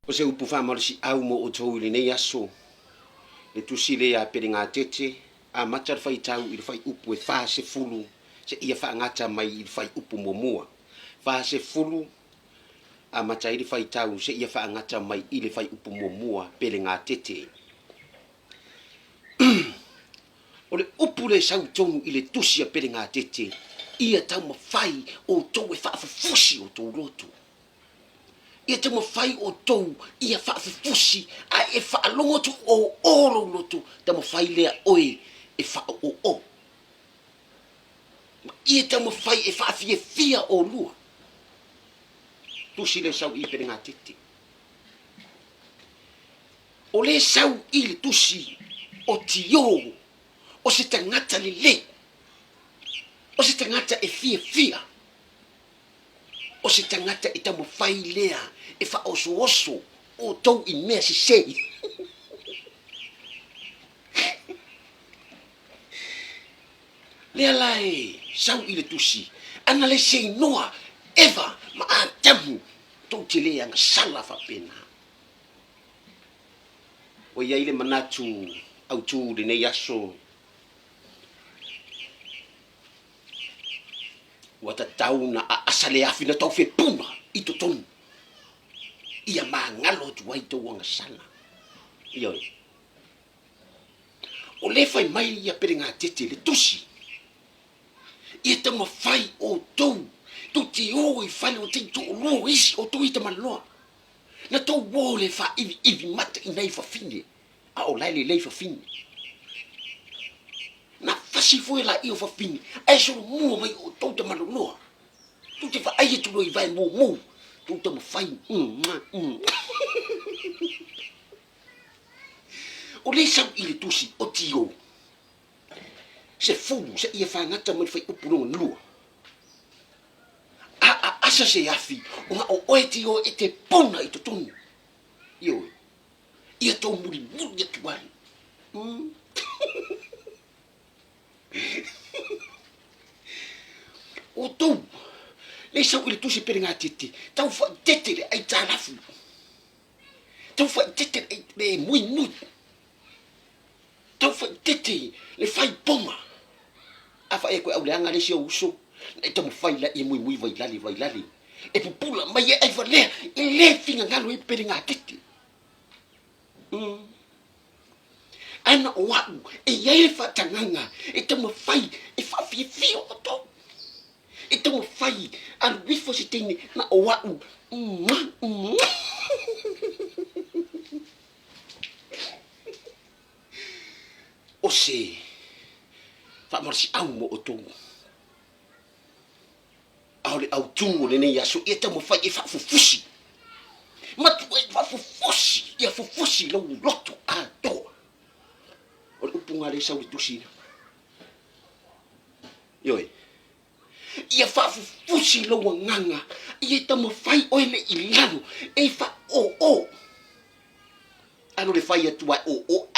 O se upu whamarasi au mo o tau le nei aso. Le tusi le a pere ngā tete, a matar whai tau i le whai upu e wha se fulu, se ia wha ngata mai i le whai upu mo mua. Wha se fulu, a matar i le whai tau, se ia wha ngata mai i le whai upu mo mua, pere ngā tete. O le upu le sau tonu i le tusi a pere ngā tete, ia tau ma whai o tau e wha fusi o tau roto. Ia te mawhai o tou, ia whaafufusi, a e whaalongotu o oro lotu, te mawhai lea oe e wha o o. Ia te mawhai e whaafie fia o lua. Tusi le sau i pere ngā tete. O le sau i le tusi o tio, o se tangata le le, o se tangata e fia fia. O se tangata i tamu whai lea e wha oso oso o tau i mea si sei. Lea lai sau i le tusi, ana le sei noa, eva ma a tamu, tau te lea nga sala whapena. O iai le manatu au tū le nei aso, wata tau na a asale afi na tau fe puna i to tonu. Ia maa ngalo tu wai tau anga sana. Ioi. O le fai mai ia pere ngā tete le tusi. Ia te mawhai o tau. Tu te o i whale o te tu o loa isi o tu i te maloa. Na tau wō le wha iwi mata i nei whawhine. A o lai le lei whawhine. Na fasi foi la i o whawhine. Ai so mua mai o tau te maloa. Tu te wha aia tu roi vai mō mō. Tu te mawhai. O le sau i le tusi o tio. Se fulu se ia whangata mai whai upuronga lua. A asa se afi. O nga o oe tio e te pona i to tonu. Io. Ia tau muri muri atu wari. O tau. Le sau i le tusi pere ngā tete. Tau wha tete le ai tālafu. Tau wha tete le mui mui. Tau wha tete le whai ponga. A wha e koe au le anga le si au uso. E tamu whai la i mui mui vai lali vai lali. E pupula mai e ai wha lea. E le finga ngalo e pere ngā tete. Ana o wau. E iai le wha tanganga. E tamu whai. E wha fie fio o tau. E tamu whai. Alu wifo si tene na o wau. O se. Wha marasi au mo o tongu. Au le au tungu le nei aso. E tamu whai e wha fufusi. Matu e wha fufusi. Ia fufusi lau loto a toa. O le upunga le sau le tusina. Ioi. Ia wha fufusi lau a nganga. Ia tamu whai oile i lano. E wha o o. Ano le whai atua o o.